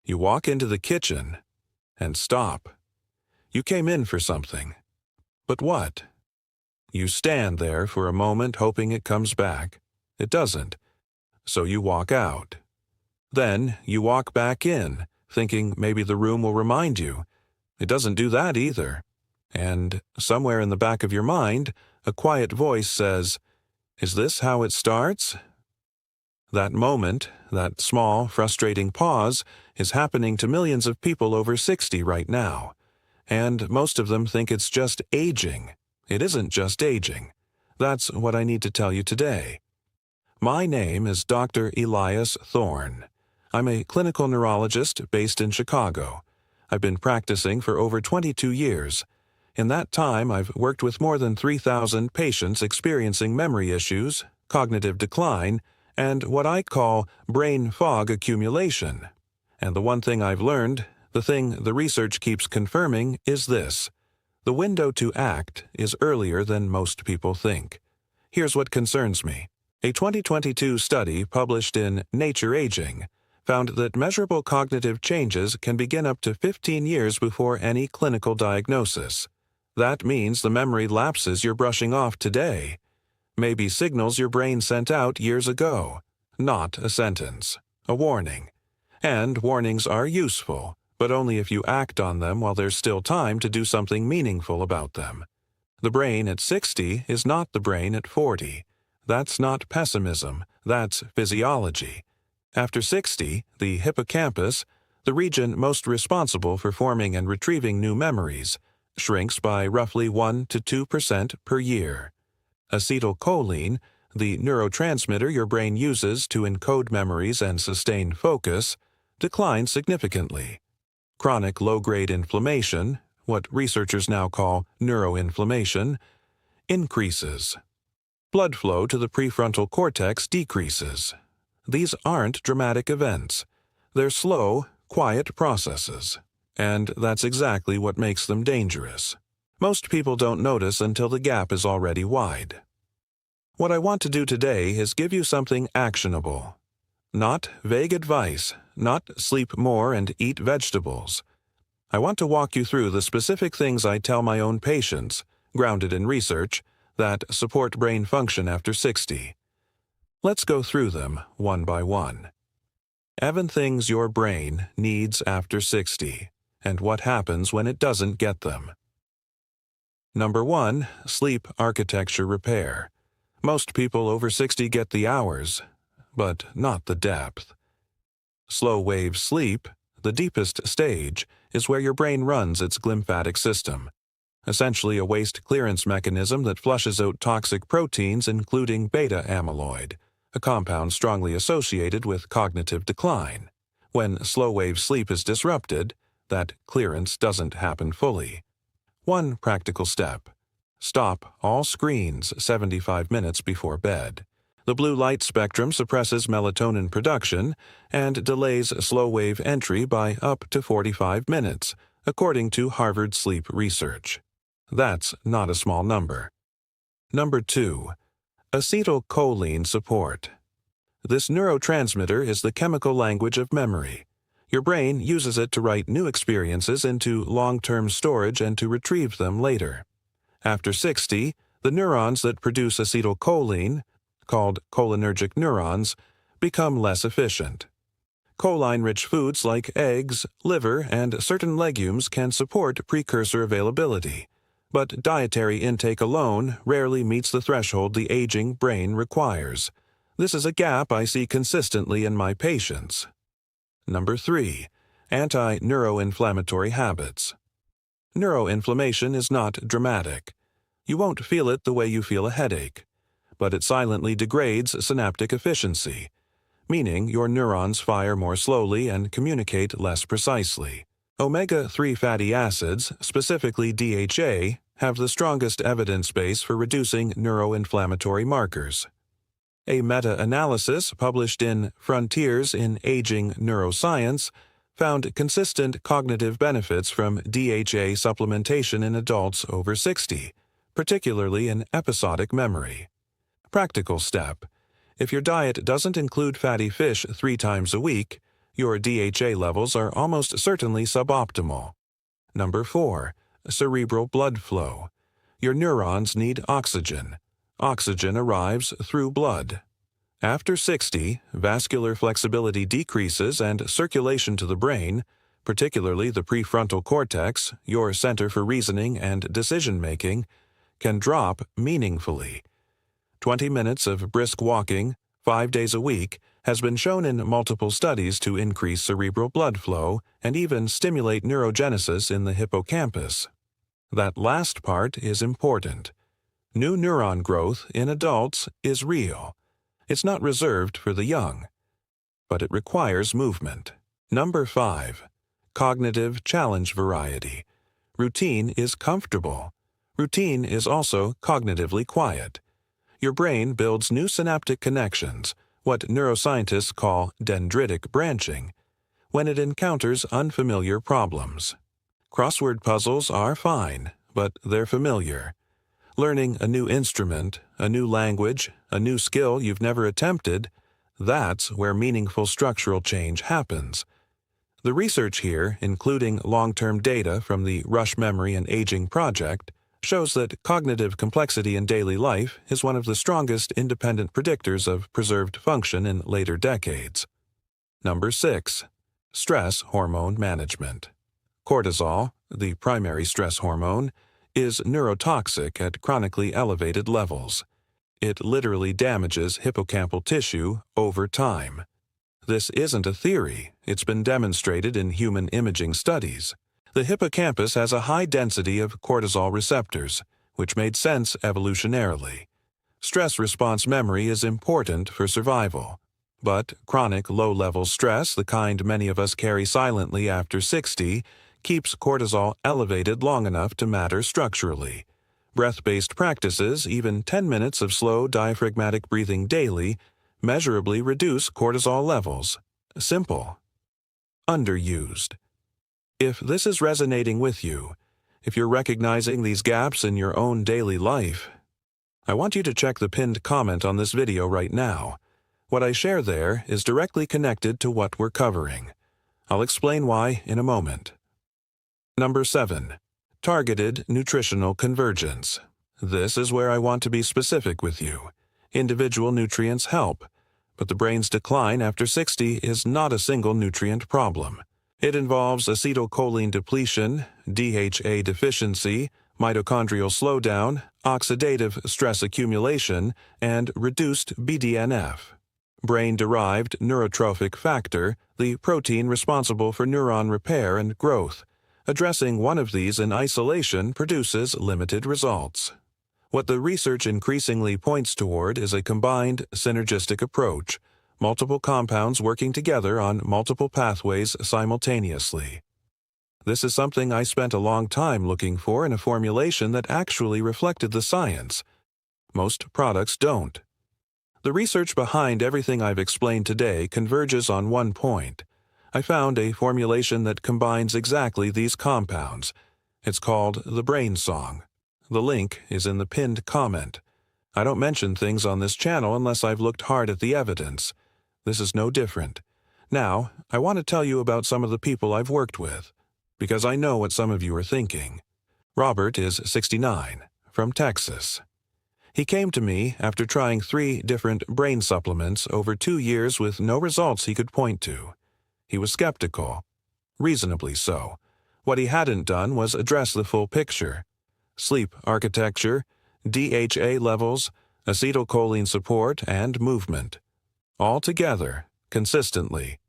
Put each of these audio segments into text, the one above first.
You walk into the kitchen and stop. You came in for something. But what? You stand there for a moment hoping it comes back. It doesn't. So you walk out. Then you walk back in, thinking maybe the room will remind you. It doesn't do that either. And somewhere in the back of your mind, a quiet voice says, "Is this how it starts?" That moment, that small, frustrating pause, is happening to millions of people over 60 right now. And most of them think it's just aging. It isn't just aging. That's what I need to tell you today. My name is Dr. Elias Thorne. I'm a clinical neurologist based in Chicago. I've been practicing for over 22 years. In that time, I've worked with more than 3,000 patients experiencing memory issues, cognitive decline, and what I call brain fog accumulation. And the one thing I've learned, the thing the research keeps confirming, is this: the window to act is earlier than most people think. Here's what concerns me. A 2022 study published in Nature Aging found that measurable cognitive changes can begin up to 15 years before any clinical diagnosis. That means the memory lapses you're brushing off today may be signals your brain sent out years ago, not a sentence, a warning. And warnings are useful, but only if you act on them while there's still time to do something meaningful about them. The brain at 60 is not the brain at 40. That's not pessimism, that's physiology. After 60, the hippocampus, the region most responsible for forming and retrieving new memories, shrinks by roughly 1 to 2% per year. Acetylcholine, the neurotransmitter your brain uses to encode memories and sustain focus, declines significantly. Chronic low-grade inflammation, what researchers now call neuroinflammation, increases. Blood flow to the prefrontal cortex decreases. These aren't dramatic events. They're slow, quiet processes. And that's exactly what makes them dangerous. Most people don't notice until the gap is already wide. What I want to do today is give you something actionable. Not vague advice, not sleep more and eat vegetables. I want to walk you through the specific things I tell my own patients, grounded in research, that support brain function after 60. Let's go through them one by one. 7 things your brain needs after 60, and what happens when it doesn't get them. Number 1, sleep architecture repair. Most people over 60 get the hours, but not the depth. Slow-wave sleep, the deepest stage, is where your brain runs its glymphatic system, essentially a waste clearance mechanism that flushes out toxic proteins including beta-amyloid, a compound strongly associated with cognitive decline. When slow-wave sleep is disrupted, that clearance doesn't happen fully. One practical step: stop all screens 75 minutes before bed. The blue light spectrum suppresses melatonin production and delays slow-wave entry by up to 45 minutes, according to Harvard Sleep Research. That's not a small number. Number 2, acetylcholine support. This neurotransmitter is the chemical language of memory. Your brain uses it to write new experiences into long-term storage and to retrieve them later. After 60, the neurons that produce acetylcholine, called cholinergic neurons, become less efficient. Choline-rich foods like eggs, liver, and certain legumes can support precursor availability, but dietary intake alone rarely meets the threshold the aging brain requires. This is a gap I see consistently in my patients. Number 3, anti-neuroinflammatory habits. Neuroinflammation is not dramatic. You won't feel it the way you feel a headache, but it silently degrades synaptic efficiency, meaning your neurons fire more slowly and communicate less precisely. Omega-3 fatty acids, specifically DHA, have the strongest evidence base for reducing neuroinflammatory markers. A meta-analysis published in Frontiers in Aging Neuroscience found consistent cognitive benefits from DHA supplementation in adults over 60, particularly in episodic memory. Practical step: if your diet doesn't include fatty fish 3 times a week, Your DHA levels are almost certainly suboptimal. Number 4. Cerebral blood flow. Your neurons need oxygen. Oxygen arrives through blood. After 60, vascular flexibility decreases and circulation to the brain, particularly the prefrontal cortex, your center for reasoning and decision-making, can drop meaningfully. 20 minutes of brisk walking, 5 days a week, has been shown in multiple studies to increase cerebral blood flow and even stimulate neurogenesis in the hippocampus. That last part is important. New neuron growth in adults is real. It's not reserved for the young, but it requires movement. Number 5. Cognitive challenge variety. Routine is comfortable. Routine is also cognitively quiet. Your brain builds new synaptic connections, what neuroscientists call dendritic branching, when it encounters unfamiliar problems. Crossword puzzles are fine, but they're familiar. Learning a new instrument, a new language, a new skill you've never attempted, that's where meaningful structural change happens. The research here, including long-term data from the Rush Memory and Aging Project, shows that cognitive complexity in daily life is one of the strongest independent predictors of preserved function in later decades. Number 6. Stress hormone management. Cortisol, the primary stress hormone, is neurotoxic at chronically elevated levels. It literally damages hippocampal tissue over time. This isn't a theory, it's been demonstrated in human imaging studies. The hippocampus has a high density of cortisol receptors, which made sense evolutionarily. Stress response memory is important for survival. But chronic low-level stress, the kind many of us carry silently after 60, keeps cortisol elevated long enough to matter structurally. Breath-based practices, even 10 minutes of slow diaphragmatic breathing daily, measurably reduce cortisol levels. Simple. Underused. If this is resonating with you, if you're recognizing these gaps in your own daily life, I want you to check the pinned comment on this video right now. What I share there is directly connected to what we're covering. I'll explain why in a moment. Number 7. Targeted nutritional convergence. This is where I want to be specific with you. Individual nutrients help, but the brain's decline after 60 is not a single nutrient problem. It involves acetylcholine depletion, DHA deficiency, mitochondrial slowdown, oxidative stress accumulation, and reduced BDNF. Brain-derived neurotrophic factor, the protein responsible for neuron repair and growth. Addressing one of these in isolation produces limited results. What the research increasingly points toward is a combined, synergistic approach, multiple compounds working together on multiple pathways simultaneously. This is something I spent a long time looking for in a formulation that actually reflected the science. Most products don't. The research behind everything I've explained today converges on one point. I found a formulation that combines exactly these compounds. It's called the Brain Song. The link is in the pinned comment. I don't mention things on this channel unless I've looked hard at the evidence. This is no different. Now, I want to tell you about some of the people I've worked with, because I know what some of you are thinking. Robert is 69, from Texas. He came to me after trying 3 different brain supplements over 2 years with no results he could point to. He was skeptical. Reasonably so. What he hadn't done was address the full picture. Sleep architecture, DHA levels, acetylcholine support, and movement. All together, consistently.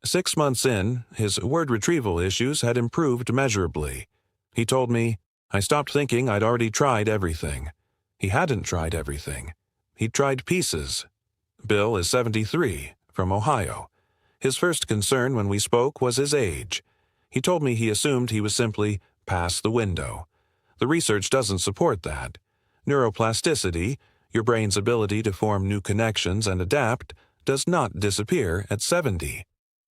6 months in, his word retrieval issues had improved measurably. He told me, I stopped thinking I'd already tried everything. He hadn't tried everything. He'd tried pieces. Bill is 73, from Ohio. His first concern when we spoke was his age. He told me he assumed he was simply past the window. The research doesn't support that. Neuroplasticity, your brain's ability to form new connections and adapt, does not disappear at 70.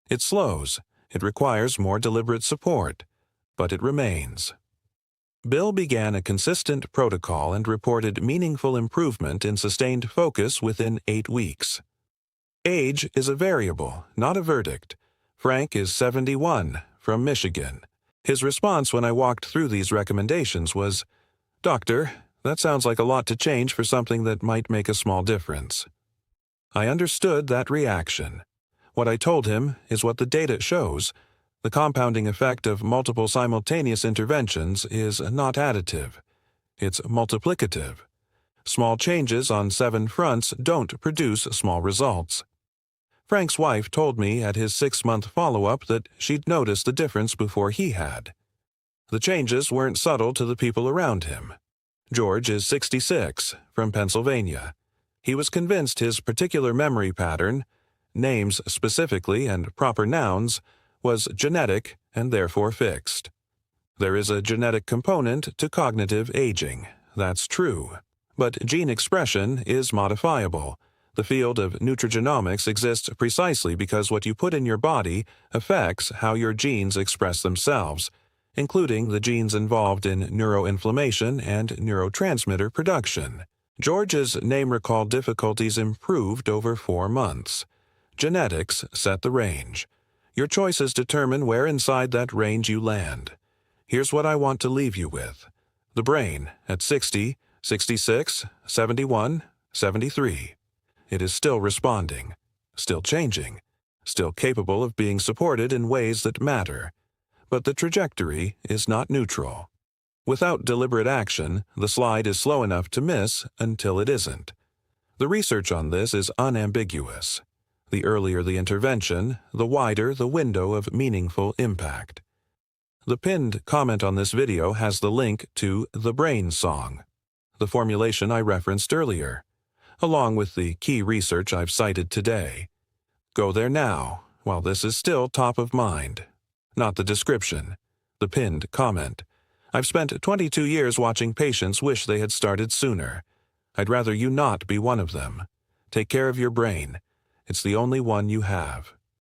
It slows. It requires more deliberate support. But it remains. Bill began a consistent protocol and reported meaningful improvement in sustained focus within 8 weeks. Age is a variable, not a verdict, Frank is 71, from Michigan. His response when I walked through these recommendations was, "Doctor, that sounds like a lot to change for something that might make a small difference." I understood that reaction. What I told him is what the data shows. The compounding effect of multiple simultaneous interventions is not additive. It's multiplicative. Small changes on 7 fronts don't produce small results. Frank's wife told me at his 6-month follow-up that she'd noticed the difference before he had. The changes weren't subtle to the people around him. George is 66, from Pennsylvania. He was convinced his particular memory pattern, names specifically and proper nouns, was genetic and therefore fixed. There is a genetic component to cognitive aging. That's true. But gene expression is modifiable. The field of nutrigenomics exists precisely because what you put in your body affects how your genes express themselves, including the genes involved in neuroinflammation and neurotransmitter production. George's name recall difficulties improved over 4 months. Genetics set the range. Your choices determine where inside that range you land. Here's what I want to leave you with. The brain at 60, 66, 71, 73. It is still responding, still changing, still capable of being supported in ways that matter. But the trajectory is not neutral. Without deliberate action, the slide is slow enough to miss until it isn't. The research on this is unambiguous. The earlier the intervention, the wider the window of meaningful impact. The pinned comment on this video has the link to The Brain Song, the formulation I referenced earlier, along with the key research I've cited today. Go there now, while this is still top of mind. Not the description, the pinned comment. I've spent 22 years watching patients wish they had started sooner. I'd rather you not be one of them. Take care of your brain. It's the only one you have.